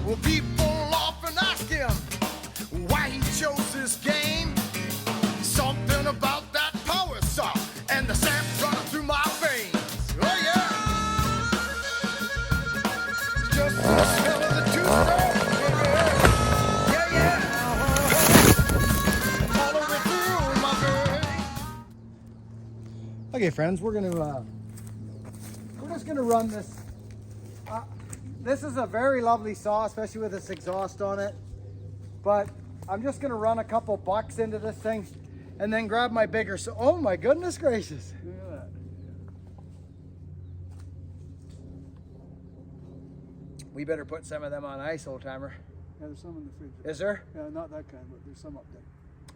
Well, people often ask him why he chose this game. Something about that power saw and the sap running through my veins. Oh yeah, just the smell of the two-stroke. Yeah, yeah. Follow me through my veins. Okay, friends, we're just gonna run this. This is a very lovely saw, especially with this exhaust on it. But I'm just gonna run a couple bucks into this thing and then grab my bigger saw. Oh my goodness gracious. Look at that. We better put some of them on ice, old timer. Yeah, there's some in the fridge. Is there? Yeah, not that kind, but there's some up there.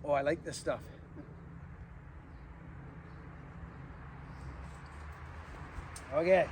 Oh, I like this stuff. Okay.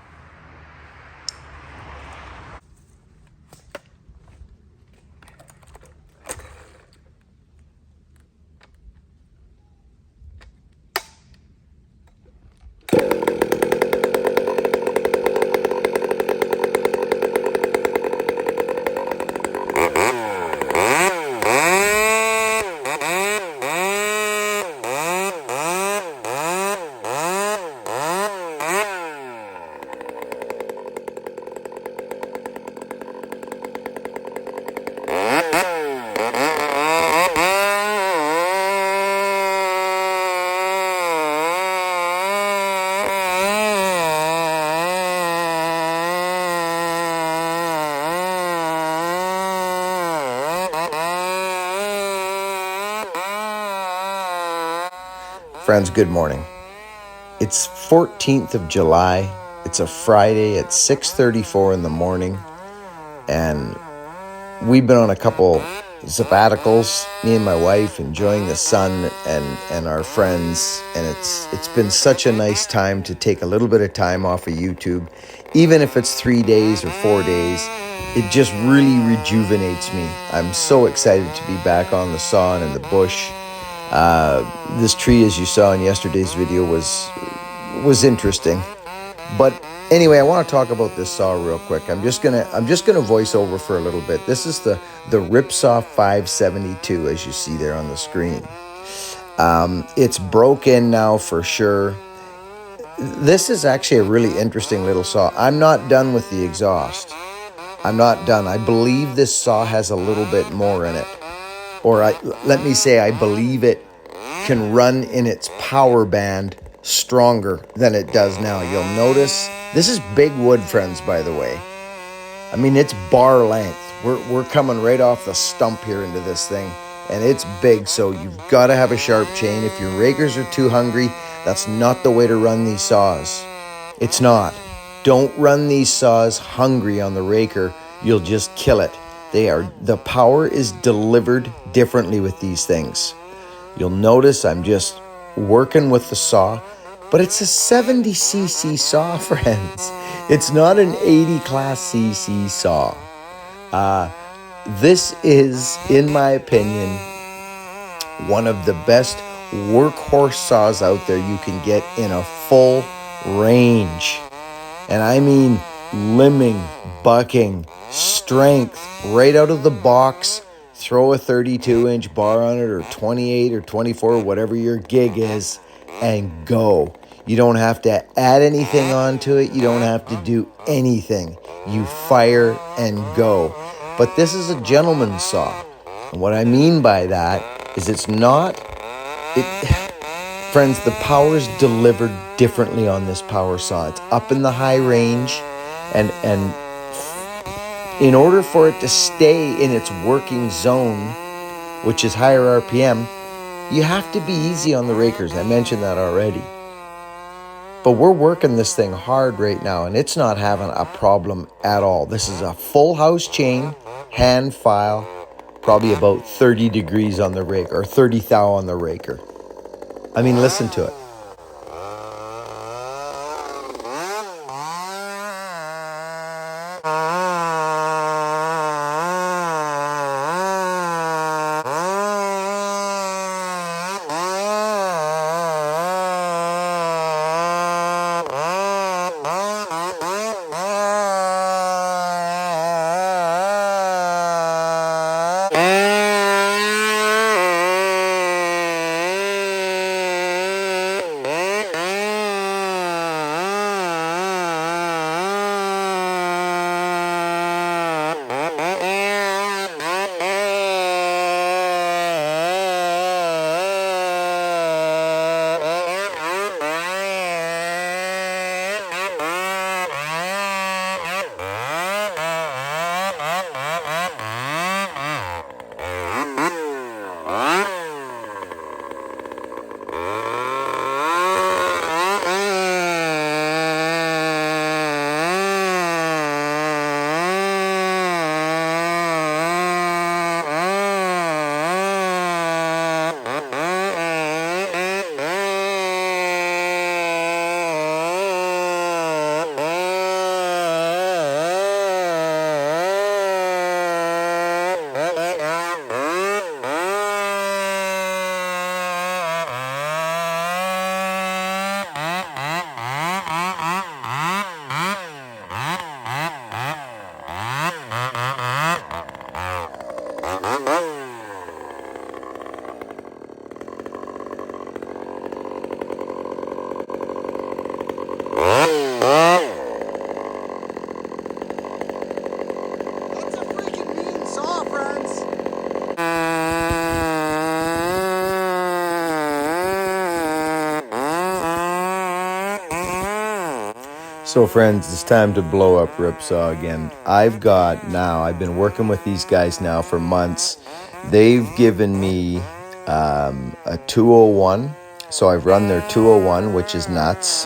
Friends, good morning. It's 14th of July. It's a Friday at 6:34 in the morning. And we've been on a couple sabbaticals, me and my wife, enjoying the sun and our friends. And it's been such a nice time to take a little bit of time off of YouTube. Even if it's 3 days or 4 days, it just really rejuvenates me. I'm so excited to be back on the saw and in the bush. This tree, as you saw in yesterday's video, was interesting. But anyway, I want to talk about this saw real quick. I'm just gonna voice over for a little bit. This is the Ripsaw 572, as you see there on the screen. It's broken now for sure. This is actually a really interesting little saw. I'm not done with the exhaust. I'm not done. I believe this saw has a little bit more in it. Or let me say, I believe it can run in its power band stronger than it does now. You'll notice, this is big wood, friends, by the way. I mean, it's bar length. We're coming right off the stump here into this thing, and it's big, so you've got to have a sharp chain. If your rakers are too hungry, that's not the way to run these saws. It's not. Don't run these saws hungry on the raker. You'll just kill it. The power is delivered differently with these things. You'll notice I'm just working with the saw, but it's a 70cc saw, friends. It's not an 80 class cc saw. This is, in my opinion, one of the best workhorse saws out there you can get in a full range. And I mean limbing, bucking, strength, right out of the box. Throw a 32-inch bar on it, or 28 or 24, whatever your gig is, and go. You don't have to add anything onto it. You don't have to do anything. You fire and go. But this is a gentleman's saw. And what I mean by that is friends, the power is delivered differently on this power saw. It's up in the high range, and in order for it to stay in its working zone, which is higher RPM, you have to be easy on the rakers. I mentioned that already. But we're working this thing hard right now, and it's not having a problem at all. This is a full house chain, hand file, probably about 30 degrees on the rake, or 30 thou on the raker. I mean, listen to it. So friends, it's time to blow up Ripsaw again. I've been working with these guys now for months. They've given me a 201. So I've run their 201, which is nuts.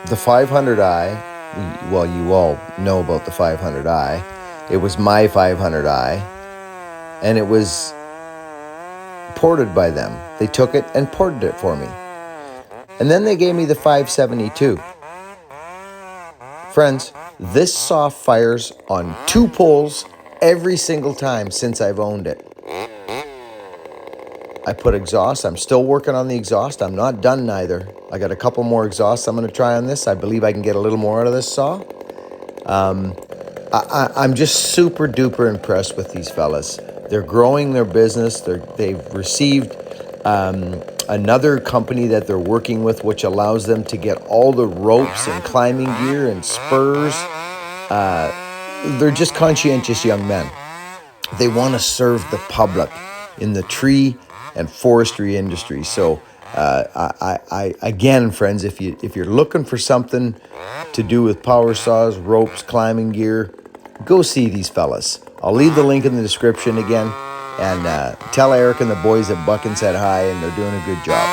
The 500i, well, you all know about the 500i. It was my 500i, and it was ported by them. They took it and ported it for me. And then they gave me the 572. Friends, this saw fires on 2 poles every single time since I've owned it. I put exhaust. I'm still working on the exhaust. I'm not done neither. I got a couple more exhausts I'm going to try on this. I believe I can get a little more out of this saw. I'm just super duper impressed with these fellas. They're growing their business. They've received another company that they're working with, which allows them to get all the ropes and climbing gear and spurs. They're just conscientious young men. They want to serve the public in the tree and forestry industry. So I again, friends, if you're looking for something to do with power saws, ropes, climbing gear, go see these fellas. I'll leave the link in the description again, and tell Eric and the boys at Bucking said hi, and they're doing a good job.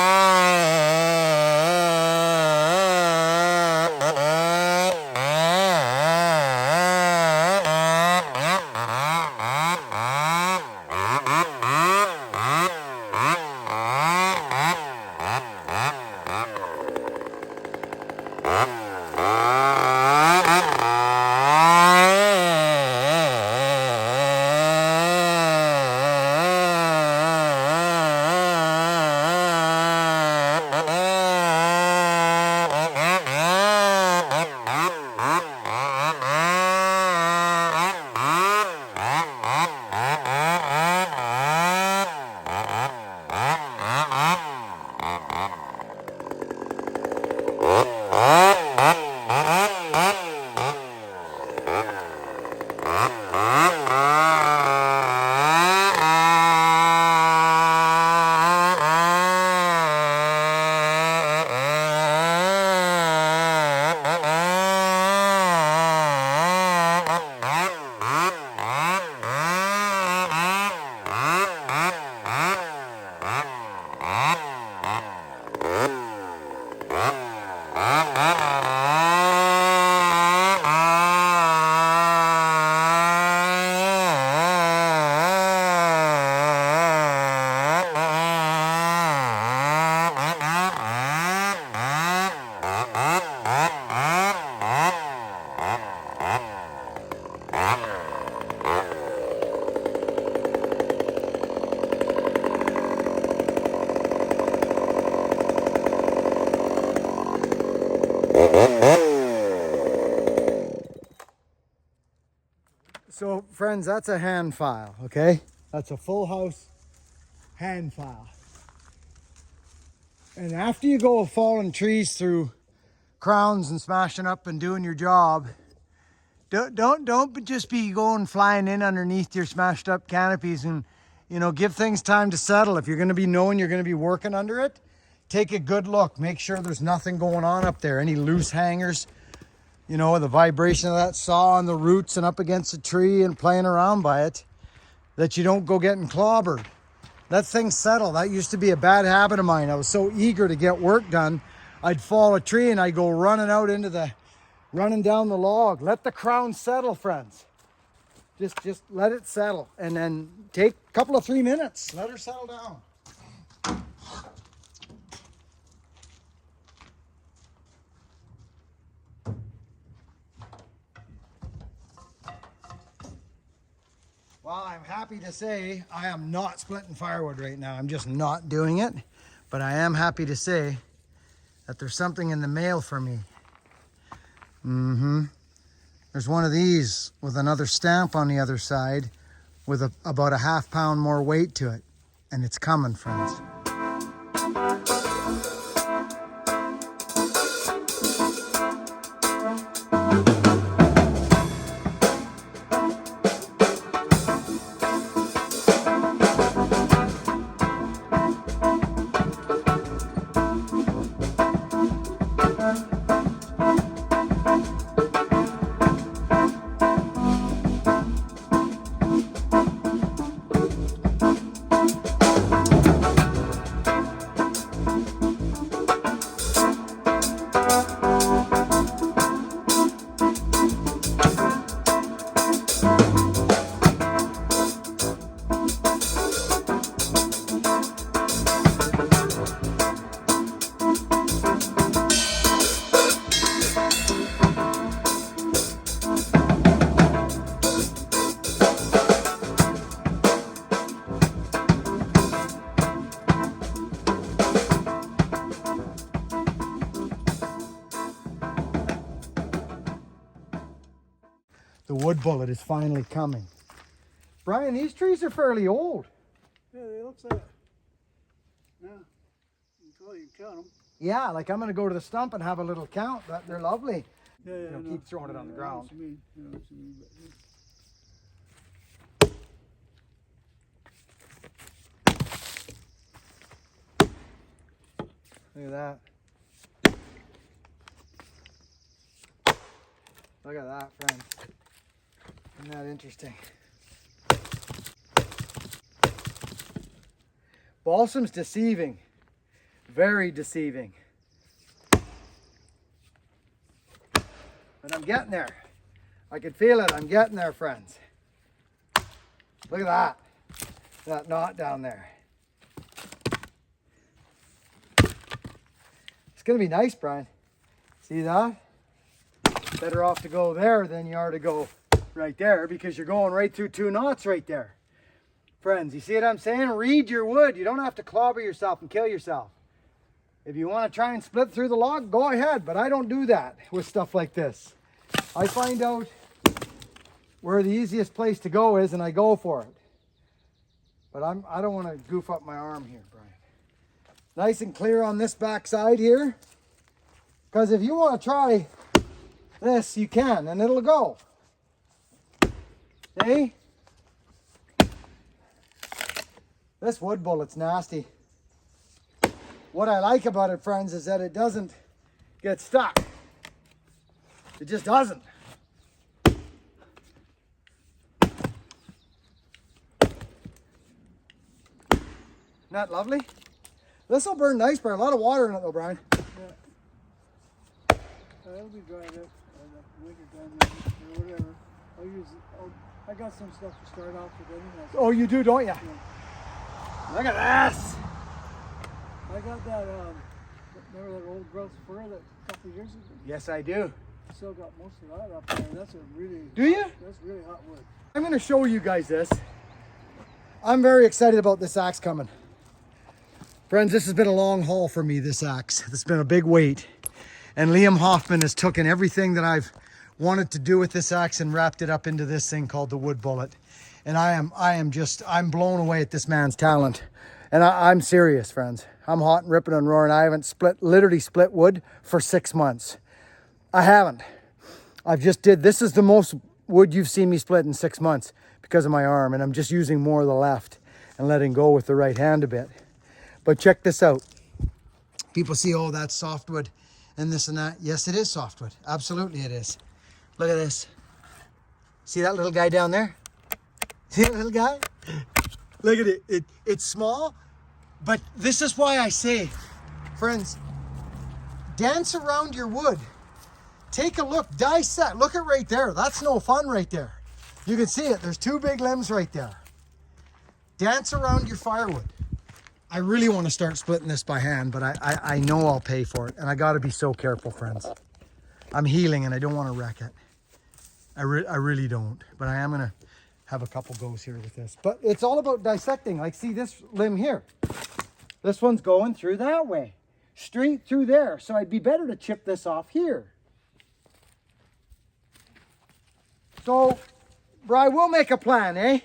So friends, that's a hand file, okay? That's a full house hand file. And after you go falling trees through crowns and smashing up and doing your job, don't just be going flying in underneath your smashed up canopies, and give things time to settle. If you're going to be knowing you're going to be working under it, take a good look. Make sure there's nothing going on up there. Any loose hangers, the vibration of that saw on the roots and up against a tree and playing around by it, that you don't go getting clobbered. Let things settle. That used to be a bad habit of mine. I was so eager to get work done, I'd fall a tree and I'd go running down the log. Let the crown settle, friends. Just let it settle, and then take a couple of 3 minutes. Let her settle down. Well, I'm happy to say I am not splitting firewood right now. I'm just not doing it. But I am happy to say that there's something in the mail for me. There's one of these with another stamp on the other side with about a ½ pound more weight to it. And it's coming, friends. wood bullet is finally coming. Brian, these trees are fairly old. Yeah, they look like it. Yeah, you can count them. Yeah, like I'm going to go to the stump and have a little count. They're lovely. Yeah, yeah. Keep throwing it on the ground. I know what you mean, but, yeah. Look at that. Look at that, friends. Isn't that interesting? Balsam's deceiving. Very deceiving. But I'm getting there. I can feel it. I'm getting there, friends. Look at that. That knot down there. It's going to be nice, Brian. See that? Better off to go there than you are to go right there, because you're going right through 2 knots right there. Friends, you see what I'm saying? Read your wood. You don't have to clobber yourself and kill yourself. If you want to try and split through the log, go ahead, but I don't do that with stuff like this. I find out where the easiest place to go is and I go for it. But I don't want to goof up my arm here, Brian. Nice and clear on this back side here. Because if you want to try this, you can, and it'll go. See? This wood bullet's nasty. What I like about it, friends, is that it doesn't get stuck. It just doesn't. Isn't that lovely? This will burn nice, but a lot of water in it though, Brian. Yeah. It'll be dry there. Winter time or whatever. I got some stuff to start off with anyway. Oh, you do, don't you? Yeah. Look at this. I got that, remember that old growth fir that a couple of years ago? Yes, I do. Still got most of that up there. That's a really... Do you? That's really hot wood. I'm going to show you guys this. I'm very excited about this axe coming. Friends, this has been a long haul for me, this axe. It's been a big weight. And Liam Hoffman has taken everything that I've wanted to do with this axe and wrapped it up into this thing called the wood bullet. And I'm blown away at this man's talent. And I'm serious, friends. I'm hot and ripping and roaring. I haven't literally split wood for 6 months. I haven't. This is the most wood you've seen me split in 6 months because of my arm. And I'm just using more of the left and letting go with the right hand a bit. But check this out. People see, oh, that's softwood and this and that. Yes, it is softwood. Absolutely it is. Look at this. See that little guy down there? See that little guy? Look at it. It's small, but this is why I say, friends, dance around your wood. Take a look, dissect. Look at right there. That's no fun right there. You can see it. There's 2 big limbs right there. Dance around your firewood. I really want to start splitting this by hand, but I know I'll pay for it. And I got to be so careful, friends. I'm healing and I don't want to wreck it. I really don't. But I am going to have a couple goes here with this. But it's all about dissecting. Like, see this limb here. This one's going through that way. Straight through there. So it'd be better to chip this off here. So, Bri, we'll make a plan, eh?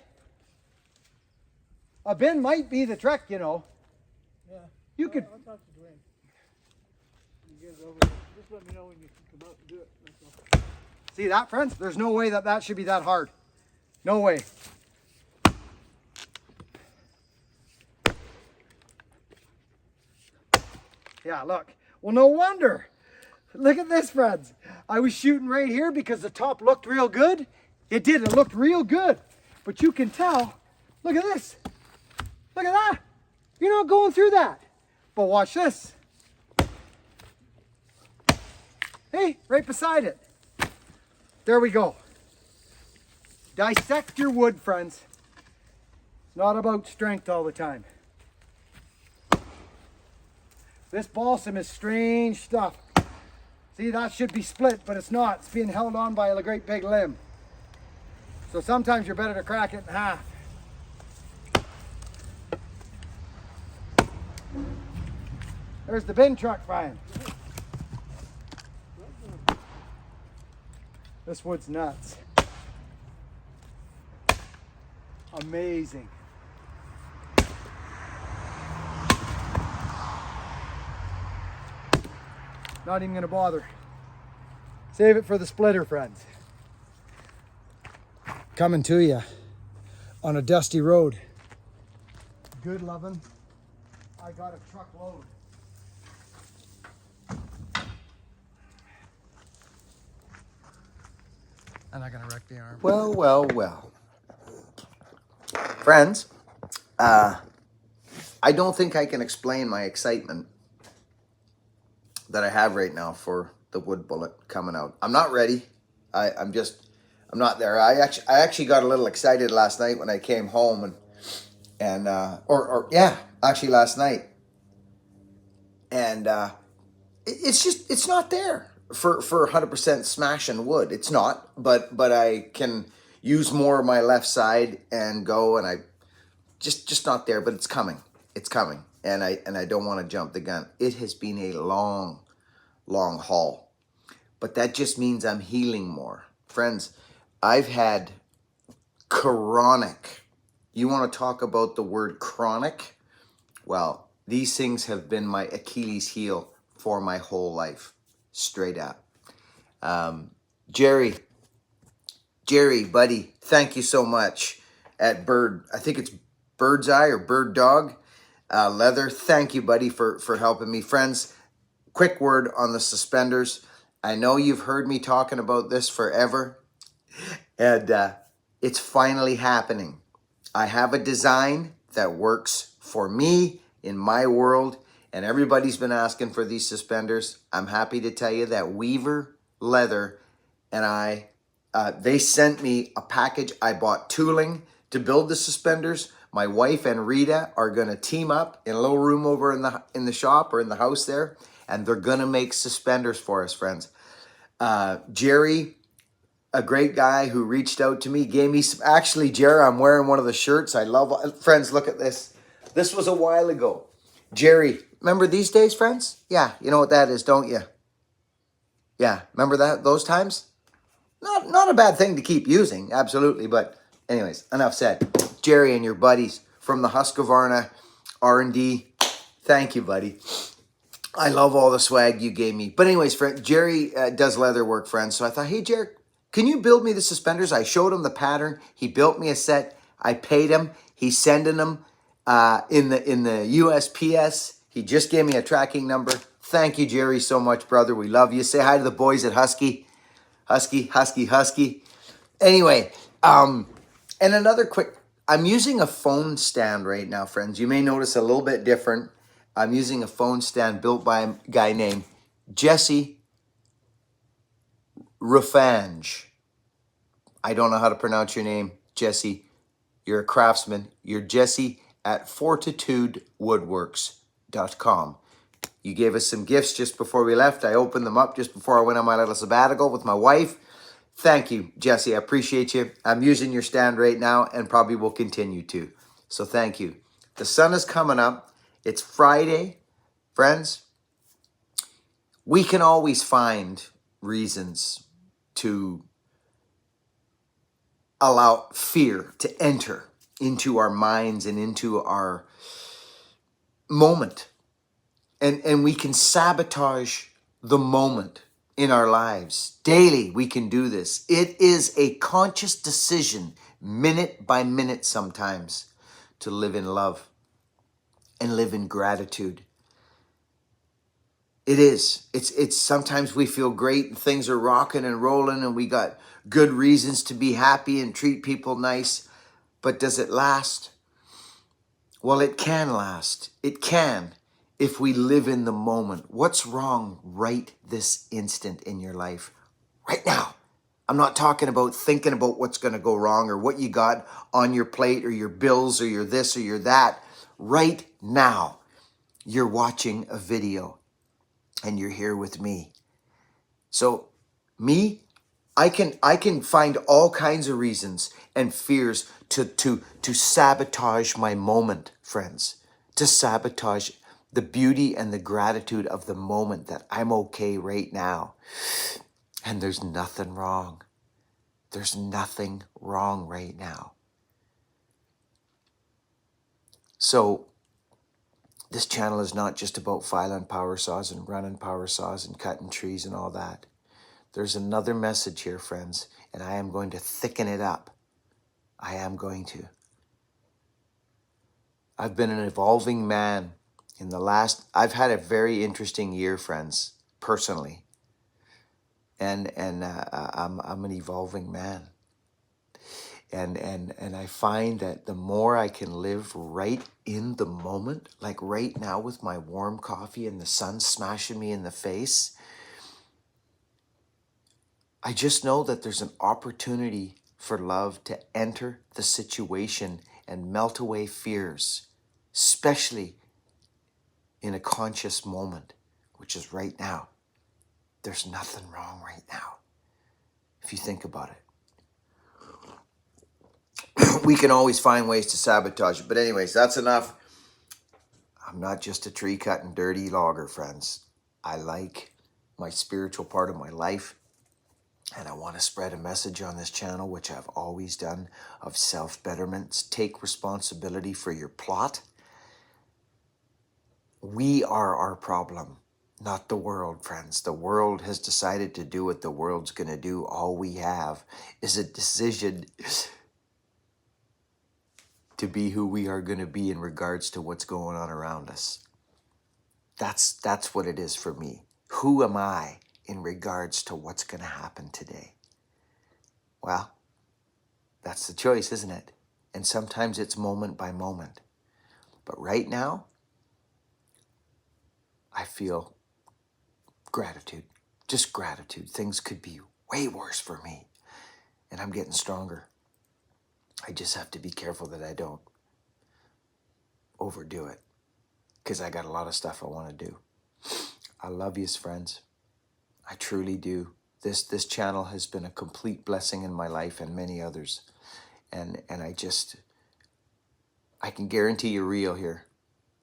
A bin might be the trick, you know. Yeah. You could... I'll talk to Dwayne. You get it over there. Just let me know when you can come out and do it. That's all. See that, friends? There's no way that should be that hard. No way. Yeah, look. Well, no wonder. Look at this, friends. I was shooting right here because the top looked real good. It did. It looked real good. But you can tell. Look at this. Look at that. You're not going through that. But watch this. Hey, right beside it. There we go. Dissect your wood, friends. It's not about strength all the time. This balsam is strange stuff. See, that should be split, but it's not. It's being held on by a great big limb. So sometimes you're better to crack it in half. There's the bin truck, Brian. This wood's nuts. Amazing. Not even gonna bother. Save it for the splitter, friends. Coming to you on a dusty road. Good loving. I got a truckload. I'm not gonna wreck the arm. Well, well, well. Friends, I don't think I can explain my excitement that I have right now for the wood bullet coming out. I'm not ready. I'm not there. I actually got a little excited last night when I came home actually last night. And it's not there for 100% smashing wood. It's not, but I can use more of my left side and go, and I just not there, but it's coming. It's coming. And I don't want to jump the gun. It has been a long haul, but that just means I'm healing more. Friends, I've had chronic, you want to talk about the word chronic? Well, these things have been my Achilles heel for my whole life, straight up. Jerry, buddy, thank you so much at I think it's Bird's Eye or Bird Dog Leather. Thank you, buddy, for helping me. Friends, quick word on the suspenders. I know you've heard me talking about this forever, and it's finally happening. I have a design that works for me in my world, and everybody's been asking for these suspenders. I'm happy to tell you that Weaver Leather and they sent me a package. I bought tooling to build the suspenders. My wife and Rita are going to team up in a little room over in the shop or in the house there, and they're going to make suspenders for us, friends. Jerry, a great guy who reached out to me, gave me some. Actually, Jerry, I'm wearing one of the shirts. I love. Friends, look at this. This was a while ago. Jerry, remember these days, friends? Yeah, you know what that is, don't you? Yeah, remember those times? Not a bad thing to keep using, absolutely. But anyways, enough said. Jerry and your buddies from the Husqvarna R&D, thank you, buddy. I love all the swag you gave me. But anyways, Jerry does leather work, friends. So I thought, hey, Jerry, can you build me the suspenders? I showed him the pattern. He built me a set. I paid him. He's sending them in the USPS. He just gave me a tracking number. Thank you, Jerry, so much, brother. We love you. Say hi to the boys at Husky. Husky. Anyway, and another quick, I'm using a phone stand right now, friends. You may notice a little bit different. I'm using a phone stand built by a guy named Jesse Rufange. I don't know how to pronounce your name, Jesse. You're a craftsman. You're Jesse at fortitudewoodworks.com. You gave us some gifts just before we left. I opened them up just before I went on my little sabbatical with my wife. Thank you, Jesse. I appreciate you. I'm using your stand right now and probably will continue to. So thank you. The sun is coming up. It's Friday. Friends, we can always find reasons to allow fear to enter into our minds and into our moment. And we can sabotage the moment in our lives. Daily, we can do this. It is a conscious decision, minute by minute sometimes, to live in love and live in gratitude. It is. It's sometimes we feel great and things are rocking and rolling and we got good reasons to be happy and treat people nice. But does it last? Well, it can last. It can. If we live in the moment. What's wrong right this instant in your life? Right now. I'm not talking about thinking about what's going to go wrong or what you got on your plate or your bills or your this or your that. Right now, you're watching a video and you're here with me. So me, I can find all kinds of reasons and fears to sabotage my moment, friends. To sabotage the beauty and the gratitude of the moment that I'm okay right now. And there's nothing wrong. There's nothing wrong right now. So this channel is not just about filing power saws and running power saws and cutting trees and all that. There's another message here, friends, and I am going to thicken it up. I am going to. I've been an evolving man I've had a very interesting year, friends, personally. And I'm an evolving man. And I find that the more I can live right in the moment, like right now with my warm coffee and the sun smashing me in the face, I just know that there's an opportunity for love to enter the situation and melt away fears, especially in a conscious moment, which is right now. There's nothing wrong right now, if you think about it. We can always find ways to sabotage it. But anyways, that's enough. I'm not just a tree cutting dirty logger, friends. I like my spiritual part of my life. And I want to spread a message on this channel, which I've always done, of self-betterment. Take responsibility for your plot. We are our problem, not the world, friends. The world has decided to do what the world's going to do. All we have is a decision to be who we are going to be in regards to what's going on around us. That's what it is for me. Who am I in regards to what's going to happen today? Well, that's the choice, isn't it? And sometimes it's moment by moment. But right now, I feel gratitude, just gratitude. Things could be way worse for me, and I'm getting stronger. I just have to be careful that I don't overdo it, because I got a lot of stuff I want to do. I love you, friends. I truly do. This channel has been a complete blessing in my life and many others. And I can guarantee you're real here.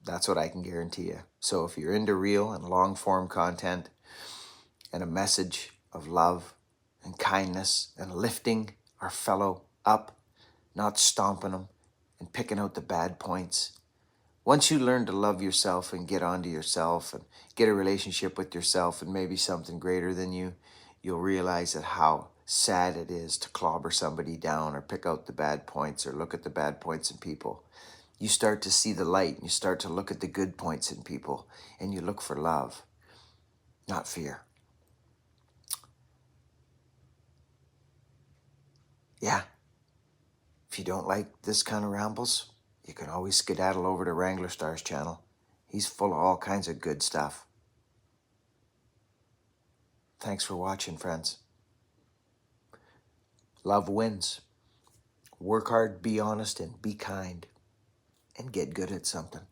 That's what I can guarantee you. So if you're into real and long form content and a message of love and kindness and lifting our fellow up, not stomping them and picking out the bad points. Once you learn to love yourself and get onto yourself and get a relationship with yourself and maybe something greater than you, you'll realize that how sad it is to clobber somebody down or pick out the bad points or look at the bad points in people. You start to see the light and you start to look at the good points in people and you look for love, not fear. Yeah, if you don't like this kind of rambles, you can always skedaddle over to Wrangler Star's channel. He's full of all kinds of good stuff. Thanks for watching, friends. Love wins. Work hard, be honest, and be kind. And get good at something.